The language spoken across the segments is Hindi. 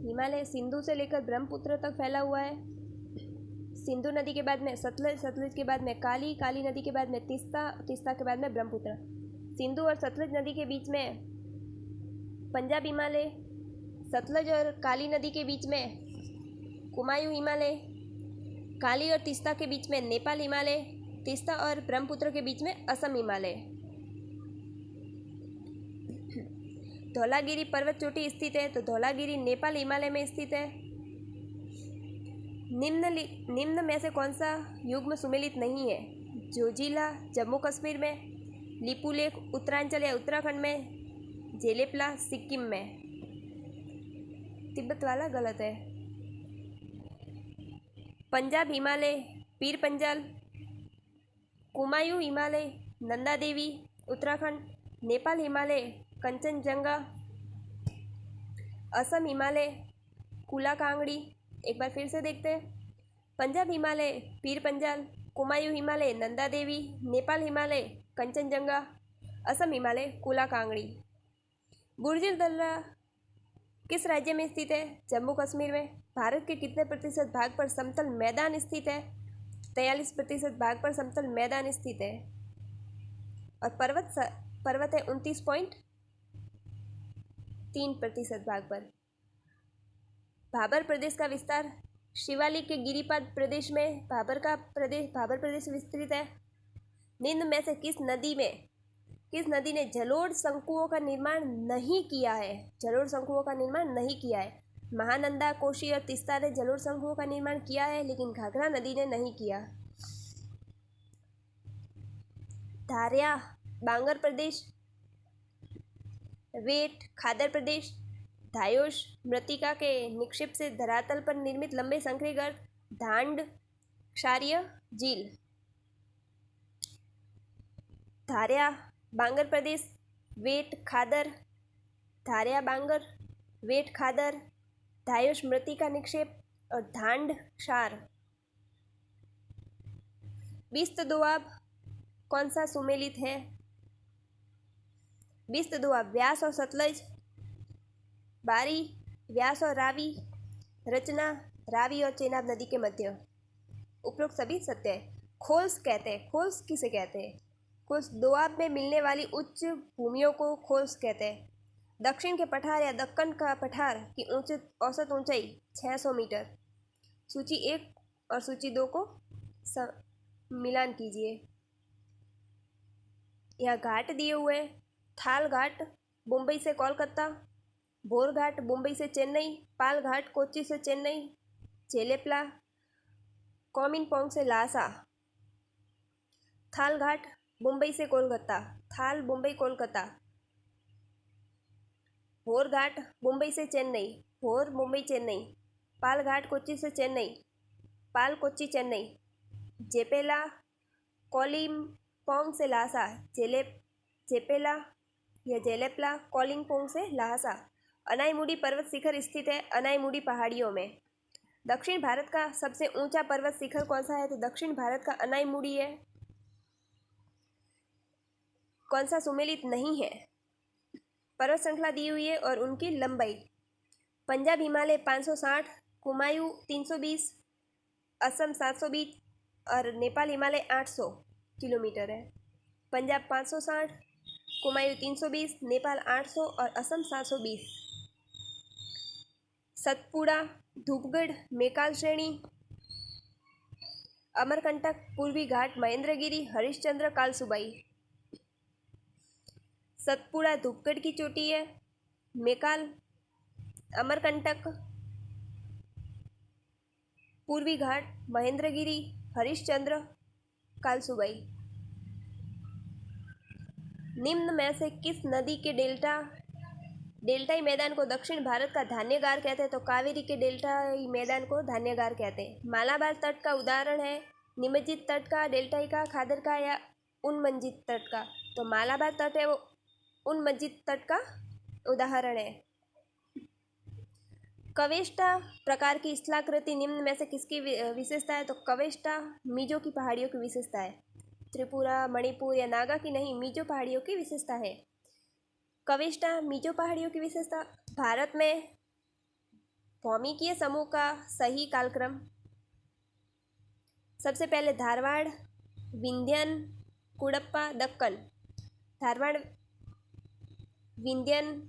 हिमालय सिंधु से लेकर ब्रह्मपुत्र तक फैला हुआ है। सिंधु नदी के बाद में सतलज, सतलज के बाद में काली, काली नदी के बाद में तीस्ता, तीस्ता के बाद में ब्रह्मपुत्र। सिंधु और सतलज नदी के बीच में पंजाब हिमालय, सतलज और काली नदी के बीच में कुमायूं हिमालय, काली और तीस्ता के बीच में नेपाल हिमालय, तीस्ता और ब्रह्मपुत्र के बीच में असम हिमालय। धौलागिरी पर्वत चोटी स्थित है, तो धौलागिरी नेपाल हिमालय में स्थित है। निम्न में से कौन सा युग्म सुमेलित नहीं है? जोजिला जम्मू कश्मीर में, लिपुलेख उत्तरांचल या उत्तराखंड में, जेलेपला सिक्किम में। तिब्बत वाला गलत है। पंजाब हिमालय पीर पंजाल, कुमायूं हिमालय नंदा देवी उत्तराखंड, नेपाल हिमालय कंचनजंगा, असम हिमालय कुला कांगड़ी। एक बार फिर से देखते हैं। पंजाब हिमालय पीर पंजाल, कुमायूं हिमालय नंदा देवी, नेपाल हिमालय कंचनजंगा, असम हिमालय कुला कांगड़ी। बुर्जिल दर्रा किस राज्य में स्थित है? जम्मू कश्मीर में। भारत के कितने प्रतिशत भाग पर समतल मैदान स्थित है? 43% भाग पर समतल मैदान स्थित है। और पर्वत है 29.3% भाग पर। भाबर प्रदेश का विस्तार शिवालिक के गिरिपाद प्रदेश में भाबर प्रदेश विस्तृत है। निम्न में से किस नदी ने जलोढ़ शंकुओं का निर्माण नहीं किया है? जलोढ़ शंकुओं का निर्माण नहीं किया है। महानंदा, कोशी और तीस्ता ने जलोढ़ शंकुओं का निर्माण किया है, लेकिन घाघरा नदी ने नहीं किया। धारिया बांगर प्रदेश, वेट खादर प्रदेश, धायोश मृत्तिका के निक्षेप से धरातल पर निर्मित लंबे संकरी गर्त, धांड क्षारीय झील। धारिया बांगर प्रदेश, वेट खादर, धारिया बांगर, वेट खादर, धायोश मृत्तिका निक्षेप और धांड क्षार। बिस्त दोआब कौन सा सुमेलित है? बिस्त दोआब व्यास और सतलज, बारी व्यास और रावी, रचना रावी और चेनाब नदी के मध्य। उपरोक्त सभी सत्य है। खोल्स कहते हैं, खोल्स किसे कहते हैं? खोल्स दोआब में मिलने वाली उच्च भूमियों को खोल्स कहते हैं। दक्षिण के पठार या दक्कन का पठार की औसत ऊंचाई 600 मीटर। सूची 1 और सूची 2 को मिलान कीजिए। यहाँ घाट दिए हुए, थाल घाट मुंबई से कोलकाता, भोर घाट मुंबई से चेन्नई, पाल घाट कोच्चि से चेन्नई, जेलेपला कोमिनपोंग से लासा। थाल घाट मुंबई से कोलकाता, थाल मुंबई कोलकाता। भोर घाट मुंबई से चेन्नई, भोर मुंबई चेन्नई। पाल घाट कोच्चि से चेन्नई, पाल कोच्चि चेन्नई। जेपेला कोलिम्पोंग से लासा, जेपेला या जेलेपला कोलिम्पोंग से लासा। अनाईमुडी पर्वत शिखर स्थित है अनाईमुडी पहाड़ियों में। दक्षिण भारत का सबसे ऊंचा पर्वत शिखर कौन सा है? तो दक्षिण भारत का अनाईमुडी है। कौन सा सुमेलित नहीं है? पर्वत श्रृंखला दी हुई है और उनकी लंबाई। पंजाब हिमालय 560, कुमायूं 320, असम 720 और नेपाल हिमालय 800 किलोमीटर है। पंजाब 560, कुमायूं 320, नेपाल 800 और असम 720। सतपुड़ा धूपगढ़ मेकाल श्रेणी, अमरकंटक पूर्वी घाट महेंद्रगिरी हरिश्चंद्र कालसुबाई। सतपुड़ा धूपगढ़ की चोटी है, मेकाल अमरकंटक पूर्वी घाट महेंद्रगिरी हरिश्चंद्र कालसुबाई। निम्न में से किस नदी के डेल्टाई मैदान को दक्षिण भारत का धान्यगार कहते हैं? तो कावेरी के डेल्टाई मैदान को धान्यगार कहते हैं। मालाबार तट का उदाहरण है निमज्जित तट का, डेल्टाई का, खादर का या उन्मज्जित तट का? तो मालाबार तट है वो उन्मज्जित तट का उदाहरण है। कवेष्टा प्रकार की स्थलाकृति निम्न में से किसकी विशेषता है? तो कवेष्टा मिजो की पहाड़ियों की विशेषता है। त्रिपुरा, मणिपुर या नागा की नहीं, मिजो पहाड़ियों की विशेषता है। कवेष्टा मिजो पहाड़ियों की विशेषता। भारत में भौमिकीय समूह का सही कालक्रम। सबसे पहले धारवाड़, विंध्यन, कुडप्पा, दक्कन। Dharwar, Vindhyan,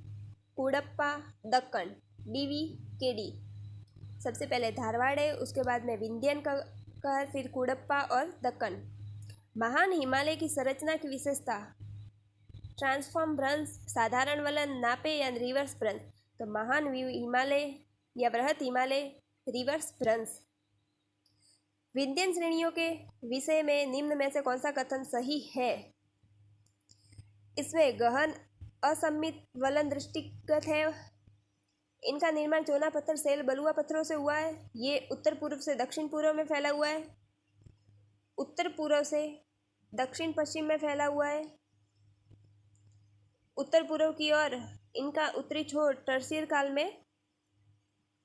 Cuddapah, Deccan, D V K D. सबसे पहले धारवाड़ है, उसके बाद में विंध्यन का है, फिर कुडप्पा और दक्कन। महान हिमालय की संरचना की विशेषता। ट्रांसफॉर्म भ्रंश, साधारण वलन, नापे या रिवर्स भ्रंश। तो महान हिमालय या बृहत हिमालय रिवर्स भ्रंश। विंध्यन श्रेणियों के विषय में निम्न में से कौन सा कथन सही है? इसमें गहन असममित वलन दृष्टिगत है। इनका निर्माण चूना पत्थर, सेल, बलुआ पत्थरों से हुआ है। ये उत्तर पूर्व से दक्षिण पूर्व में फैला हुआ है, उत्तर पूर्व से दक्षिण पश्चिम में फैला हुआ है। उत्तर पूर्व की ओर इनका उत्तरी छोर टर्शियर काल में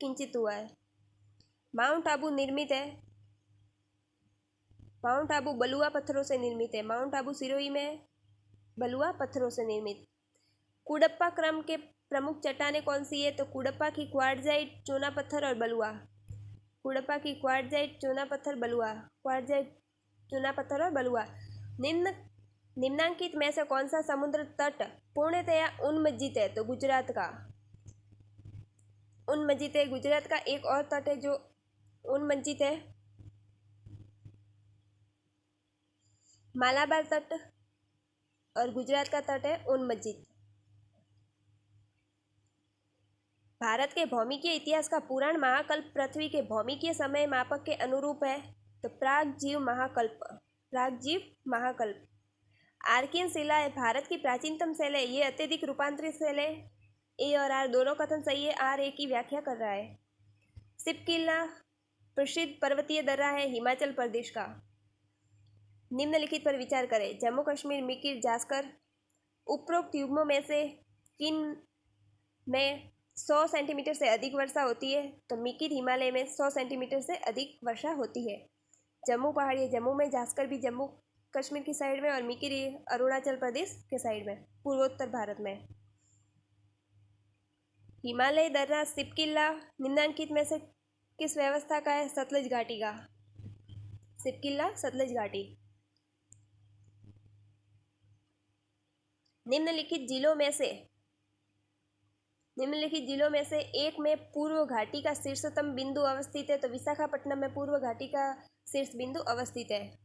किंचित हुआ है। माउंट आबू निर्मित है, माउंट आबू बलुआ पत्थरों से निर्मित है। माउंट आबू सिरोही में बलुआ पत्थरों से निर्मित। कुडप्पा क्रम के प्रमुख चट्टानें कौन सी है? तो कुडप्पा की क्वार्टजाइट, चूना पत्थर और बलुआ। कुडप्पा की क्वार्टजाइट, चूना पत्थर, बलुआ। क्वार्टजाइट, चूना पत्थर और बलुआ। निम्नांकित में से कौन सा समुद्र तट पूर्णतया उन्मज्जित है? तो गुजरात का उन्मज्जित है। गुजरात का एक और तट है जो उन्मज्जित है, मालाबार तट, और गुजरात का तट है उन्मज्जित। भारत के भौमिकीय इतिहास का पुराण महाकल्प पृथ्वी के भौमिकीय समय मापक के अनुरूप है। तो प्रागजीव महाकल्प। आर्कियन शिला है, भारत की प्राचीनतम सेल है। ये अत्यधिक रूपांतरित सेल है। ए और आर दोनों कथन सही है। आर ए की व्याख्या कर रहा है। सिपकिला प्रसिद्ध पर्वतीय दर्रा है हिमाचल प्रदेश का। निम्नलिखित पर विचार करें। जम्मू कश्मीर, मिकिर, जास्कर। उपरोक्त युग्मों में से किन में 100 सेंटीमीटर से अधिक वर्षा होती है? तो मिकिर हिमालय में 100 सेंटीमीटर से अधिक वर्षा होती है। जम्मू पहाड़ी, जम्मू में, जास्कर भी जम्मू कश्मीर की साइड में, और मिकिर अरुणाचल प्रदेश के साइड में, पूर्वोत्तर भारत में। हिमालय दर्रा सिपकिला निम्नांकित में से किस व्यवस्था का है? सतलज घाटी का। सिपकिला सतलज घाटी। निम्नलिखित जिलों में से एक में पूर्व घाटी का शीर्षतम बिंदु अवस्थित है। तो विशाखापट्टनम में पूर्व घाटी का शीर्ष बिंदु अवस्थित है।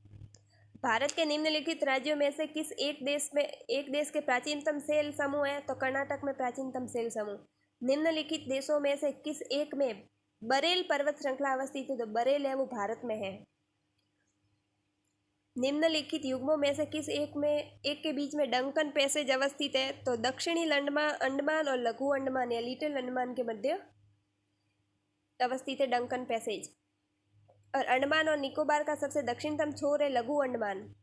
भारत के निम्नलिखित राज्यों में से किस एक देश के प्राचीनतम सेल समूह है? तो कर्नाटक में प्राचीनतम सेल समूह। निम्नलिखित देशों में से किस एक में बरेल पर्वत श्रृंखला अवस्थित है? तो बरेल है वो भारत में है। निम्नलिखित युग्मों में से किस एक के बीच में डंकन पैसेज अवस्थित है? तो दक्षिणी अंडमान और लघु अंडमान या लिटिल अंडमान के मध्य अवस्थित है डंकन पैसेज। और अंडमान और निकोबार का सबसे दक्षिणतम छोर है लघु अंडमान।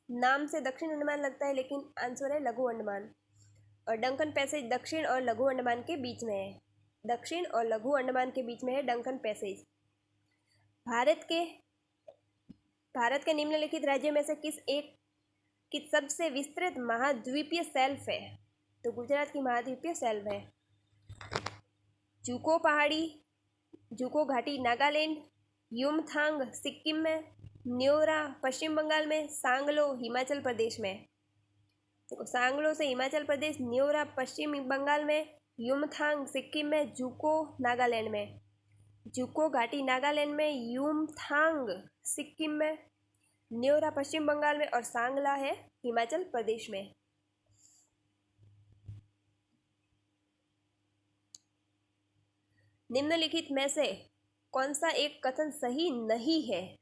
नाम से दक्षिण अंडमान लगता है लेकिन आंसर है लघु अंडमान। और डंकन पैसेज दक्षिण और लघु अंडमान के बीच में है। दक्षिण और लघु अंडमान के बीच में है डंकन पैसेज। भारत के निम्नलिखित राज्यों में से किस एक की सबसे विस्तृत महाद्वीपीय शेल्फ है? तो गुजरात की महाद्वीपीय शेल्फ है। जुको पहाड़ी, जुको घाटी नागालैंड, युमथांग सिक्किम में, न्योरा पश्चिम बंगाल में, सांगलो हिमाचल प्रदेश में। तो सांगलो से हिमाचल प्रदेश, न्योरा पश्चिम बंगाल में, युमथांग सिक्किम में, जुको नागालैंड में। जुको घाटी नागालैंड में, युमथांग सिक्किम में, न्योरा पश्चिम बंगाल में, और सांगला है हिमाचल प्रदेश में। निम्नलिखित में से कौन सा एक कथन सही नहीं है?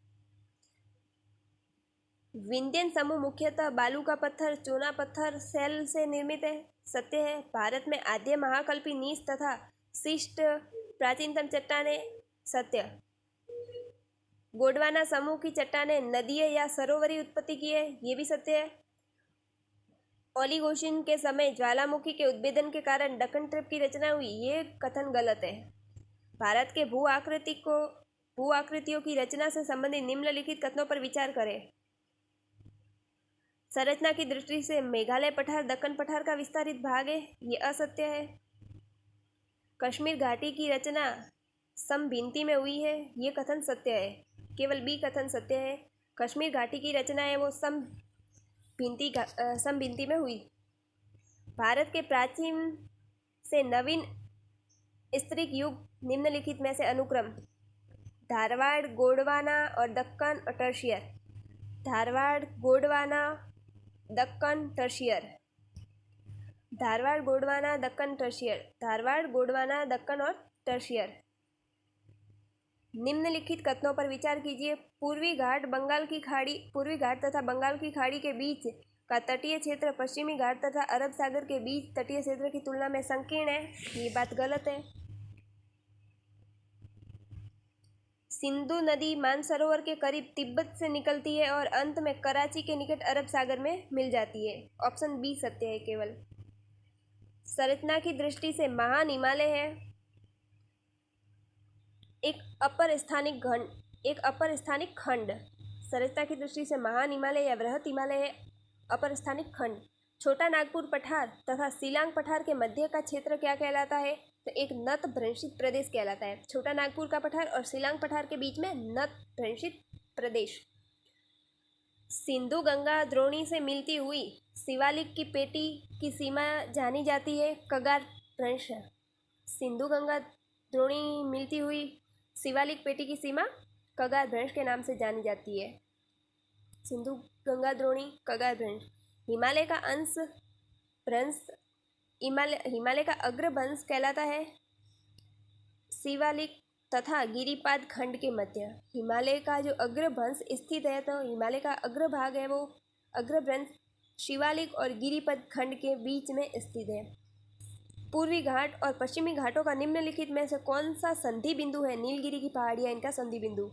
विंध्यन समूह मुख्यतः बालू का पत्थर, चूना पत्थर, सेल से निर्मित है। सत्य है। भारत में आद्य महाकल्पी नीस तथा शिष्ट प्राचीनतम चट्टानें। सत्य। गोंडवाना समूह की चट्टानें नदीय या सरोवरी उत्पत्ति की है। ये भी सत्य है। ओलिगोशिन के समय ज्वालामुखी के उद्भेदन के कारण दक्कन ट्रेप की रचना हुई। ये कथन गलत है। भारत के भू आकृतियों की रचना से संबंधित निम्नलिखित कथनों पर विचार करें। संरचना की दृष्टि से मेघालय पठार दक्कन पठार का विस्तारित भाग है। ये असत्य है। कश्मीर घाटी की रचना समभिन्ति में हुई है, ये कथन सत्य है। केवल बी कथन सत्य है। कश्मीर घाटी की रचना है वो समभिन्ति में हुई। भारत के प्राचीन से नवीन स्तरीक युग निम्नलिखित में से अनुक्रम धारवाड़, गोंडवाना और दक्कन और tertiary. Dharwad, Gondwana, Deccan, tertiary. Dharwad, Gondwana, Deccan, tertiary. Dharwad, Gondwana, Deccan और टर्शियर। निम्नलिखित कथनों पर विचार कीजिए। पूर्वी घाट तथा बंगाल की खाड़ी के बीच का तटीय क्षेत्र पश्चिमी घाट तथा अरब सागर के बीच तटीय क्षेत्र की तुलना में संकीर्ण है, ये बात गलत है। सिंधु नदी मानसरोवर के करीब तिब्बत से निकलती है और अंत में कराची के निकट अरब सागर में मिल जाती है, ऑप्शन बी सत्य है केवल। संरचना की दृष्टि से महान हिमालय है एक अपर स्थानिक खंड। संरचना की दृष्टि से महान हिमालय या बृहत हिमालय है अपर स्थानिक खंड। छोटा नागपुर पठार तथा शिलांग पठार के मध्य का क्षेत्र क्या कहलाता है? तो एक नत भ्रंशित प्रदेश कहलाता है। छोटा नागपुर का पठार और शिलांग पठार के बीच में नत भ्रंशित प्रदेश। सिंधु गंगा द्रोणी से मिलती हुई शिवालिक की पेटी की सीमा जानी जाती है कगार भ्रंश। सिंधु गंगा द्रोणी मिलती हुई शिवालिक पेटी की सीमा कगार भ्रंश के नाम से जानी जाती है। सिंधु गंगा द्रोणी कगार भ्रंश। हिमालय का अंश भ्रंश हिमालय का अग्रभंश कहलाता है शिवालिक तथा गिरिपाद खंड के मध्य। हिमालय का जो अग्रभंश स्थित है तो हिमालय का अग्रभाग है वो अग्रभंश शिवालिक और गिरिपद खंड के बीच में स्थित है। पूर्वी घाट और पश्चिमी घाटों का निम्नलिखित में से कौन सा संधि बिंदु है? नीलगिरी की पहाड़ियाँ इनका संधि बिंदु।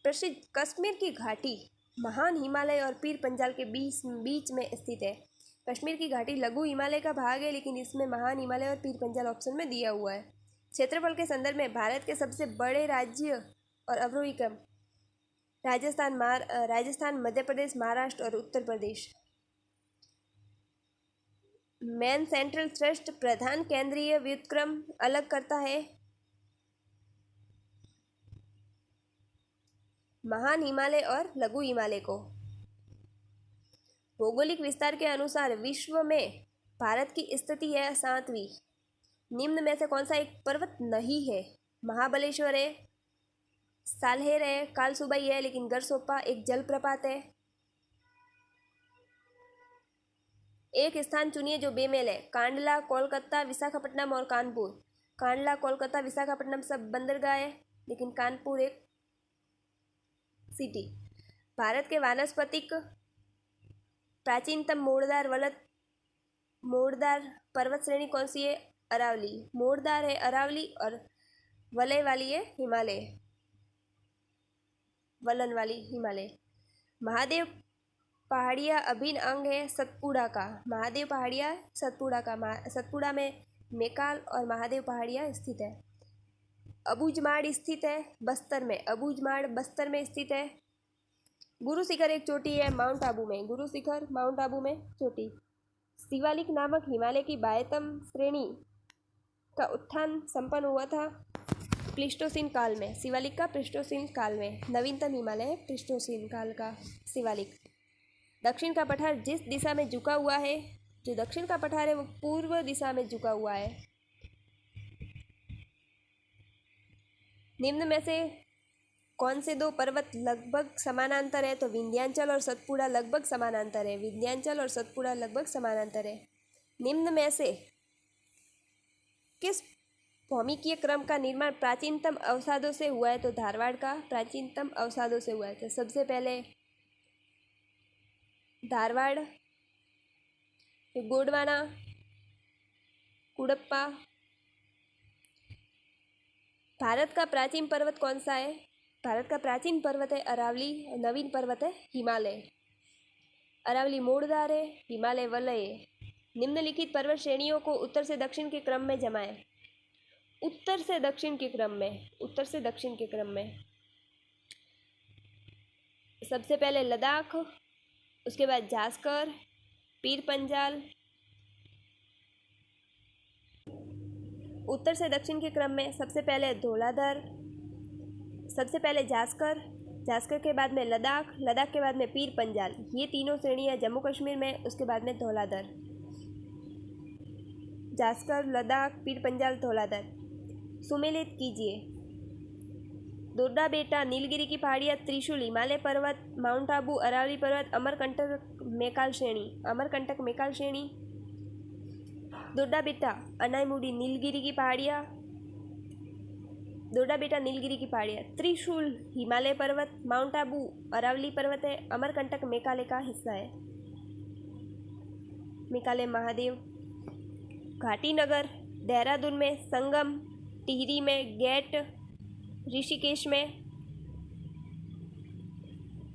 प्रसिद्ध कश्मीर की घाटी महान हिमालय और पीर पंजाल के बीच में स्थित है। कश्मीर की घाटी लघु हिमालय का भाग है, लेकिन इसमें महान हिमालय और पीर पंजाल ऑप्शन में दिया हुआ है। क्षेत्रफल के संदर्भ में भारत के सबसे बड़े राज्य और अवरोही क्रम राजस्थान, मध्य प्रदेश, महाराष्ट्र और Uttar Pradesh. Main central thrust प्रधान केंद्रीय व्युत्क्रम अलग करता है महान हिमालय और लघु हिमालय को। भौगोलिक विस्तार के अनुसार विश्व में भारत की स्थिति है 7वीं। निम्न में से कौन सा एक पर्वत नहीं है? महाबलेश्वर है, साल्हेर है, कालसुबाई है, लेकिन गरसोप्पा एक जलप्रपात है। एक स्थान चुनिए जो बेमेल है। कांडला, कोलकाता, विशाखापट्टनम और कानपुर। कांडला, कोलकाता, विशाखापट्टनम सब बंदरगाह है, लेकिन कानपुर एक सिटी। भारत के वानस्पतिक प्राचीनतम मोड़दार पर्वत श्रेणी कौन सी है? अरावली। मोड़दार है अरावली और वलय वाली है हिमालय, वलन वाली हिमालय। महादेव पहाड़िया अभिन्न अंग है सतपुड़ा का। महादेव पहाड़िया सतपुड़ा में मेकाल और महादेव पहाड़िया स्थित है। अबूझमाड़ स्थित है बस्तर में। अबूझमाड़ बस्तर में स्थित है। गुरु शिखर एक चोटी है माउंट आबू में। गुरु शिखर माउंट आबू में चोटी। शिवालिक नामक हिमालय की बाह्यतम श्रेणी का उत्थान संपन्न हुआ था प्लीस्टोसीन काल में। शिवालिक का प्लीस्टोसीन काल में। नवीनतम हिमालय है प्लीस्टोसीन काल का शिवालिक। दक्षिण का पठार जिस दिशा में झुका हुआ है, जो दक्षिण का पठार है वो पूर्व दिशा में झुका हुआ है। निम्न में से कौन से दो पर्वत लगभग समानांतर है? तो विंध्याचल और सतपुड़ा लगभग समानांतर है। विंध्याचल और सतपुड़ा लगभग समानांतर है। निम्न में से किस भौमिकीय क्रम का निर्माण प्राचीनतम अवसादों से हुआ है? तो धारवाड़ का प्राचीनतम अवसादों से हुआ है। तो सबसे पहले धारवाड़, गोंडवाना, कुडप्पा। भारत का प्राचीन पर्वत कौन सा है? भारत का प्राचीन पर्वत है अरावली और नवीन पर्वत है हिमालय। अरावली मोड़दार है, हिमालय वलय है। निम्नलिखित पर्वत श्रेणियों को उत्तर से दक्षिण के क्रम में जमाएं। उत्तर से दक्षिण के क्रम में सबसे पहले लद्दाख, उसके बाद जास्कर, पीर पंजाल, उत्तर से दक्षिण के क्रम में सबसे पहले धौलाधर, सबसे पहले जास्कर, जास्कर के बाद में लद्दाख, लद्दाख के बाद में पीर पंजाल। ये तीनों श्रेणियाँ जम्मू कश्मीर में, उसके बाद में धौलाधर। जास्कर, लद्दाख, पीर पंजाल, धौलाधर। सुमेलित कीजिए। दोड्डा बेटा, नीलगिरी की पहाड़ियाँ, त्रिशूल, हिमालय पर्वत, माउंट आबू, अरावली पर्वत, अमरकंटक मैकाल श्रेणी, अमरकंटक मैकाल श्रेणी। दोड्डा बेटा, अनाईमुडी, नीलगिरी की पहाड़ियाँ, दोड्डा बेटा, नीलगिरी की पहाड़ियाँ। त्रिशूल, हिमालय पर्वत, माउंट आबू, अरावली पर्वत है। अमरकंटक मेघालय का हिस्सा है, मेघालय महादेव। घाटी नगर, देहरादून में, संगम, टिहरी में, गेट, ऋषिकेश में,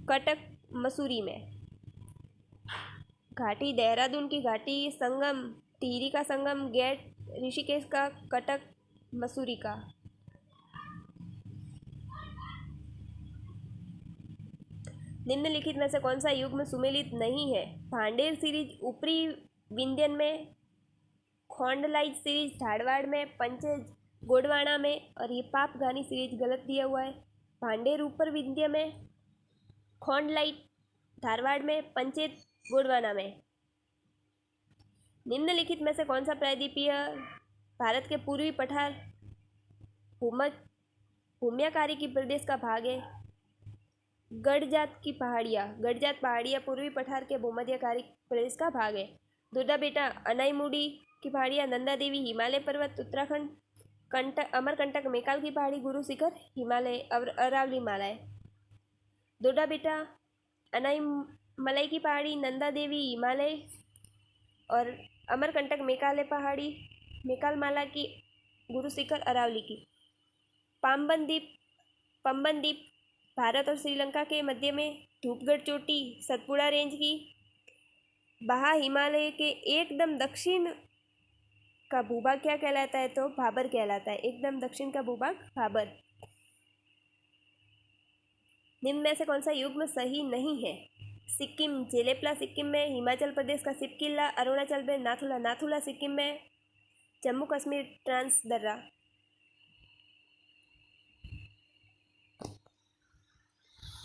कटक, मसूरी में। घाटी, देहरादून की घाटी, संगम, टिहरी का संगम, गेट, ऋषिकेश का, कटक, मसूरी का। निम्नलिखित में से कौन सा युग्म सुमेलित नहीं है? भांडेर सीरीज ऊपरी विंध्यन में, खोंडलाइट सीरीज धारवाड़ में, पंचेज गोडवाना में, और ये पापघानी सीरीज गलत दिया हुआ है। भांडेर ऊपर विंध्य में, खोंडलाइट धारवाड़ में, पंचेत गोडवाना में। निम्नलिखित में से कौन सा प्रायद्वीपीय भारत के पूर्वी पठार भूम्याकारी की प्रदेश का भाग है? गढ़जात की पहाड़ियाँ, गढ़जात पहाड़ियाँ पूर्वी पठार के भूमध्यकारी प्रदेश का भाग है। दोड्डा बेटा, अनाईमुडी की पहाड़ियाँ, नंदा देवी, हिमालय पर्वत, उत्तराखंड, अमरकंटक मैकाल की पहाड़ी, गुरु शिखर, हिमालय, अरावली हिमालय। दोड्डा बेटा, अनाईमलाई की पहाड़ी, नंदा देवी, हिमालय, और अमरकंटक मैकाल पहाड़ी, मैकाल माला की, गुरु शिखर, अरावली की। पाम्बन द्वीप भारत और श्रीलंका के मध्य में, धूपगढ़ चोटी सतपुड़ा रेंज की, बहा हिमालय के एकदम दक्षिण का भूभाग क्या कहलाता है? तो भाबर कहलाता है। एकदम दक्षिण का भूभाग भाबर। निम्न में से कौन सा युग्म सही नहीं है? सिक्किम, जेलेपला सिक्किम में, हिमाचल प्रदेश का सिपकिला, अरुणाचल में नाथुला, नाथुला सिक्किम में, जम्मू कश्मीर ट्रांस दर्रा।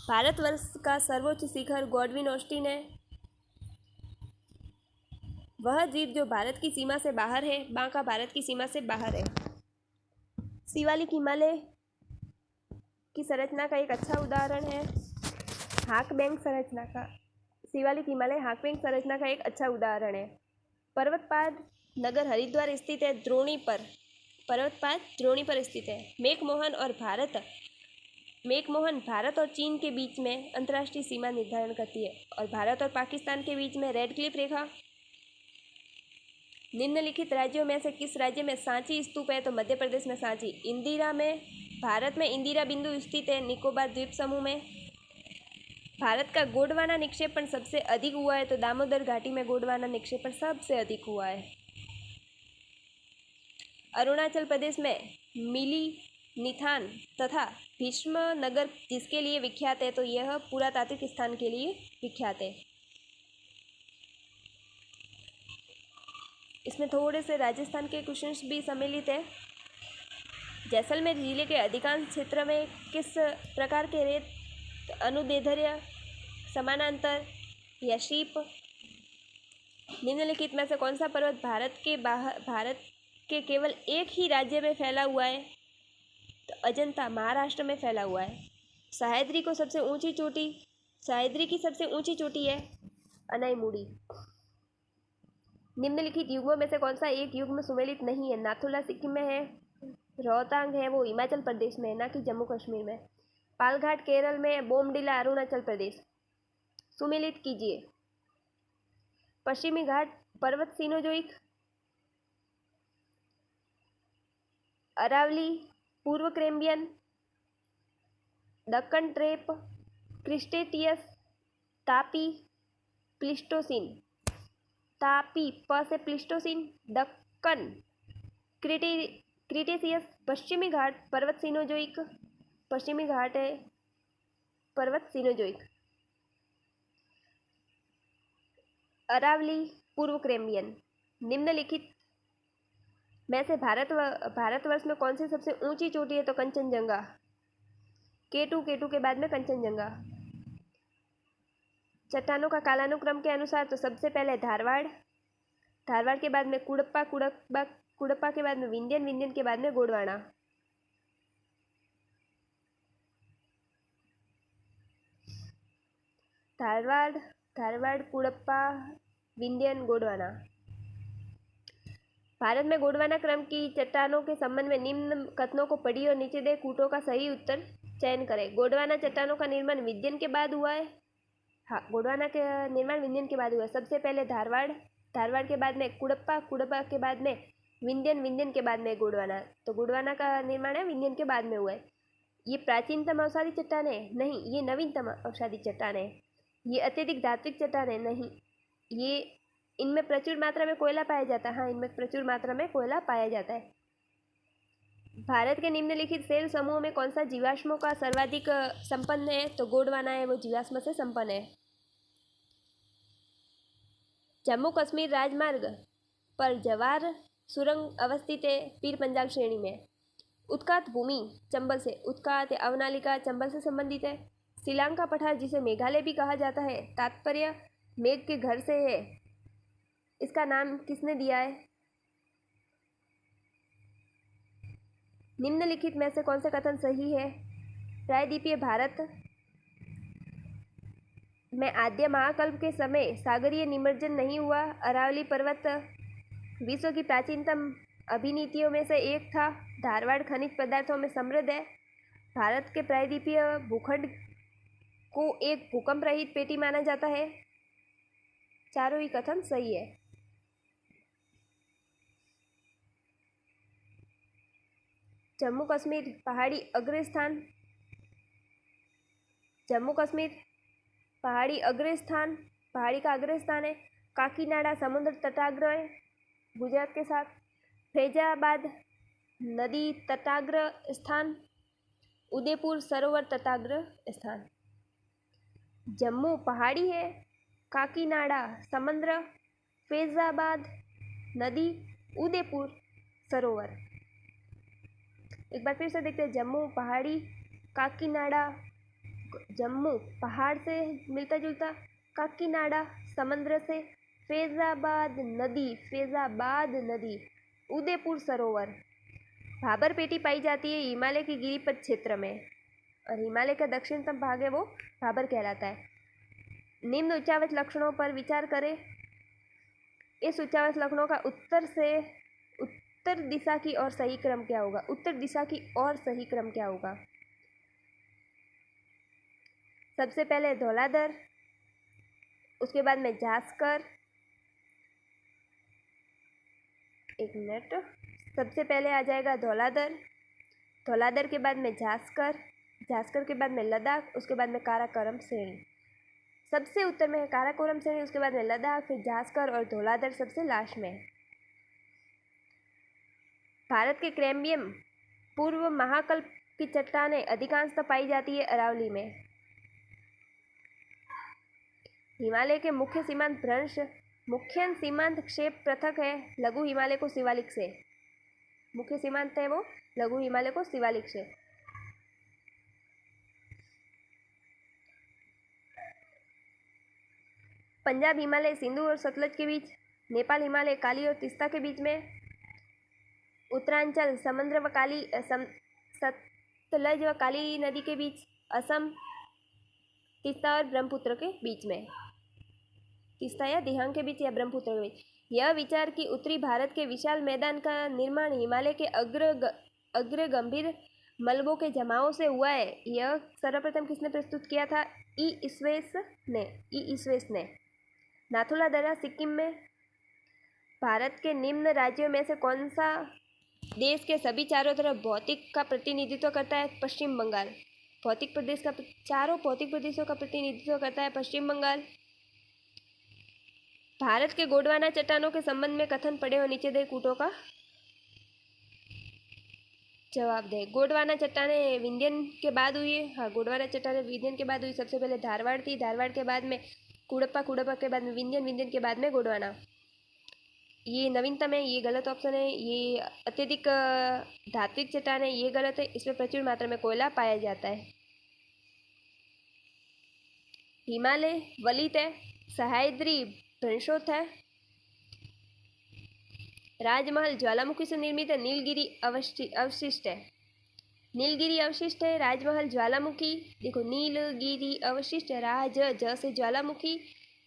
भारतवर्ष का सर्वोच्च शिखर गॉडविन ऑस्टिन है। वह द्वीप जो भारत की सीमा से बाहर है, बांका भारत की सीमा से बाहर है। शिवालिक हिमालय की संरचना का एक अच्छा उदाहरण है हाकबैंक संरचना का। शिवालिक हिमालय हाकबैंक संरचना का एक अच्छा उदाहरण है। पर्वतपाद नगर हरिद्वार स्थित है, द्रोणी पर। पर्वतपाद द्रोणी पर स्थित है। मैकमोहन भारत और चीन के बीच में अंतर्राष्ट्रीय सीमा निर्धारण करती है, और भारत और पाकिस्तान के बीच में रेड क्लिफ रेखा। निम्नलिखित राज्यों में से किस राज्य में सांची स्तूप है? तो मध्य प्रदेश में सांची। इंदिरा में, भारत में इंदिरा बिंदु स्थित है निकोबार द्वीप समूह में। भारत का गोंडवाना निक्षेपण सबसे अधिक हुआ है, तो दामोदर घाटी में गोंडवाना निक्षेपण सबसे अधिक हुआ है। अरुणाचल प्रदेश में मिली निथान तथा भीष्मनगर जिसके लिए विख्यात है? तो यह पुरातात्विक स्थान के लिए विख्यात है। इसमें थोड़े से राजस्थान के क्वेश्चंस भी सम्मिलित है। जैसलमेर जिले के अधिकांश क्षेत्र में किस प्रकार के रेत अनुदैर्ध्य, समानांतर या शीप? निम्नलिखित में से कौन सा पर्वत भारत के केवल एक ही राज्य में फैला हुआ है? तो अजंता महाराष्ट्र में फैला हुआ है। सह्याद्री की सबसे ऊंची चोटी है अनाईमुडी। निम्नलिखित युग्मों में से कौन सा एक युग्म सुमेलित नहीं है? नाथुला सिक्किम में है, रोहतांग है वो हिमाचल प्रदेश में है, ना कि जम्मू कश्मीर में। पालघाट केरल में, बोमडिला अरुणाचल प्रदेश। सुमेलित कीजिए। पश्चिमी घाट पर्वत सिनोजोइक, अरावली पूर्व क्रेम्बियन, दक्कन ट्रेप, क्रिस्टेटियस, तापी, प्लिस्टोसिन। तापी प से प्लिस्टोसिन, दक्कन क्रिटेशियस। पश्चिमी घाट पर्वत सिनोजोइक, पश्चिमी घाट है पर्वत सिनोजोइक। अरावली पूर्व क्रेम्बियन। निम्नलिखित में से भारतवर्ष में कौन सी सबसे ऊंची चोटी है? तो कंचनजंगा। केटू के बाद में कंचनजंगा। चट्टानों का कालानुक्रम के अनुसार तो सबसे पहले धारवाड़ के बाद में कुड़प्पा के बाद में विंध्यन के बाद में गोंडवाना। धारवाड़ कुड़प्पा विंध्यन गोंडवाना। भारत में गोंडवाना क्रम की चट्टानों के संबंध में निम्न कथनों को पढ़िए और नीचे दे कूटों का सही उत्तर चयन करें। गोंडवाना चट्टानों का निर्माण विंध्यन के बाद हुआ है। हाँ, गोंडवाना के निर्माण विंध्यन के बाद हुआ है। सबसे पहले धारवाड़ के बाद में कुड़प्पा के बाद में विंध्यन के बाद में गोंडवाना। तो गोंडवाना का निर्माण है विंध्यन के बाद में हुआ है। ये प्राचीनतम अवसादी चट्टान है? नहीं। ये नवीनतम अवसादी चट्टान है। ये अत्यधिक धात्विक चट्टान है? नहीं। ये इनमें प्रचुर मात्रा में कोयला पाया जाता है? हाँ, इनमें प्रचुर मात्रा में कोयला पाया जाता है। भारत के निम्नलिखित शैल समूहों में कौन सा जीवाश्मों का सर्वाधिक संपन्न है? तो गोंडवाना है, वो जीवाश्म से संपन्न है। जम्मू कश्मीर राजमार्ग पर जवार सुरंग अवस्थित है पीर पंजाल श्रेणी में। उत्कात भूमि चंबल से, उत्कात अवनालिका चंबल से संबंधित है। श्रीलंका पठार, जिसे मेघालय भी कहा जाता है, तात्पर्य मेघ के घर से है। इसका नाम किसने दिया है? निम्नलिखित में से कौन सा कथन सही है? प्रायद्वीपीय भारत में आद्य महाकल्प के समय सागरीय निमज्जन नहीं हुआ। अरावली पर्वत विश्व की प्राचीनतम अभिनीतियों में से एक था। धारवाड़ खनिज पदार्थों में समृद्ध है। भारत के प्रायद्वीपीय भूखंड को एक भूकंप रहित पेटी माना जाता है। चारों ही कथन सही है। जम्मू कश्मीर पहाड़ी अग्रस्थान पहाड़ी का अग्रस्थान है। काकीनाडा समुद्र तटाग्र है गुजरात के साथ। फैजाबाद नदी तटाग्र स्थान। उदयपुर सरोवर तटाग्र स्थान। जम्मू पहाड़ी है, काकीनाडा समुद्र, फैजाबाद नदी, उदयपुर सरोवर। एक बार फिर से देखते हैं। जम्मू पहाड़ी, काकीनाडा, जम्मू पहाड़ से मिलता जुलता, काकीनाडा समुद्र से, फैजाबाद नदी, उदयपुर सरोवर। भाबर पेटी पाई जाती है हिमालय के गिरिपथ क्षेत्र में, और हिमालय का दक्षिणतम भाग है वो भाबर कहलाता है। निम्न उच्चावच लक्षणों पर विचार करें। इस उच्चावच लक्षणों का उत्तर दिशा की ओर सही क्रम क्या होगा? उत्तर दिशा की ओर सही क्रम क्या होगा? सबसे पहले धौलाधर, उसके बाद में जास्कर। एक मिनट। सबसे पहले आ जाएगा धौलाधर के बाद में जास्कर के बाद में लद्दाख, उसके बाद में काराकोरम श्रेणी। सबसे उत्तर में है काराकोरम श्रेणी, उसके बाद में लद्दाख, फिर जास्कर और धौलाधर सबसे लास्ट में है। भारत के कैम्बियम पूर्व महाकल्प की चट्टानें अधिकांशतः पाई जाती है अरावली में। हिमालय के मुख्य सीमांत क्षेप पृथक है लघु हिमालय को शिवालिक से। मुख्य सीमांत है वो लघु हिमालय को शिवालिक से। पंजाब हिमालय सिंधु और सतलज के बीच, नेपाल हिमालय काली और तीस्ता के बीच में, उत्तरांचल समुद्र व सतलज व काली नदी के बीच, असम तीस्ता और ब्रह्मपुत्र के बीच में, तीस्ता या दिहांग के बीच या ब्रह्मपुत्र के बीच। यह विचार कि उत्तरी भारत के विशाल मैदान का निर्माण हिमालय के अग्र गंभीर मलबों के जमावों से हुआ है, यह सर्वप्रथम किसने प्रस्तुत किया था? ई ईस्वेस ने। नाथुला दर्रा सिक्किम में। भारत के निम्न राज्यों में से कौन सा देश के सभी चारों तरफ भौतिक का प्रतिनिधित्व करता है? पश्चिम बंगाल। चारों भौतिक प्रदेशों का प्रतिनिधित्व करता है पश्चिम बंगाल। भारत के गोंडवाना चट्टानों के संबंध में कथन पढ़े और नीचे दे कूटों का जवाब दे। गोंडवाना चट्टानें विंध्यन के बाद हुई है। हाँ, गोंडवाना चट्टानें विंध्यन के बाद हुई। सबसे पहले धारवाड़ थी, धारवाड़ के बाद में कुड़प्पा के बाद में विंध्यन के बाद में गोंडवाना। ये नवीनतम है, ये गलत ऑप्शन है। ये अत्यधिक धात्विक चट्टान है, ये गलत है। इसमें प्रचुर मात्रा में कोयला पाया जाता है। हिमालय वलित है। सह्याद्री भ्रंशोत है। राजमहल ज्वालामुखी से निर्मित है। नीलगिरी अवशिष्ट है। नीलगिरी अवशिष्ट है। राजमहल ज्वालामुखी। देखो नीलगिरी अवशिष्ट है। राज ज से ज्वालामुखी।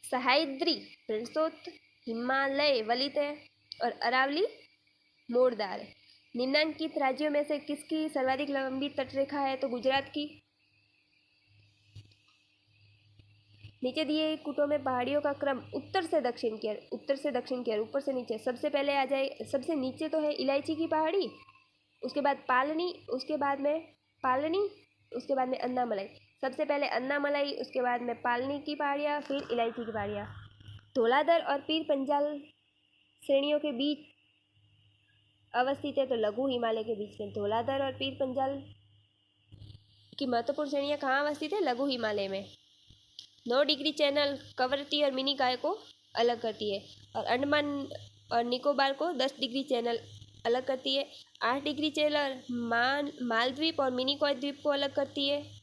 सह्याद्री भ्रंशोत। हिमालय वलित है। और अरावली मोड़दार है। निम्नांकित राज्यों में से किसकी सर्वाधिक लंबी तटरेखा है? तो गुजरात की। नीचे दिए कूटों में पहाड़ियों का क्रम उत्तर से दक्षिण की ओर, उत्तर से दक्षिण की ओर, ऊपर से नीचे। सबसे पहले आ जाए, सबसे नीचे तो है इलायची की पहाड़ी, उसके बाद पालनी, उसके बाद में पालनी, उसके बाद में अन्नामलाई। सबसे पहले अन्नामलाई, उसके बाद में पालनी की पहाड़ियाँ, फिर इलायची की पहाड़ियाँ। धौलाधर और पीर पंजाल श्रेणियों के बीच अवस्थित है। तो लघु हिमालय के बीच में धौलाधर और पीर पंजाल की महत्वपूर्ण श्रेणियाँ कहाँ अवस्थित है? लघु हिमालय में। 9 डिग्री चैनल कवरती और मिनी काय को अलग करती है। और अंडमान और निकोबार को 10 डिग्री चैनल अलग करती है। 8 डिग्री चैनल मालद्वीप और मिनी कॉय द्वीप को अलग करती है।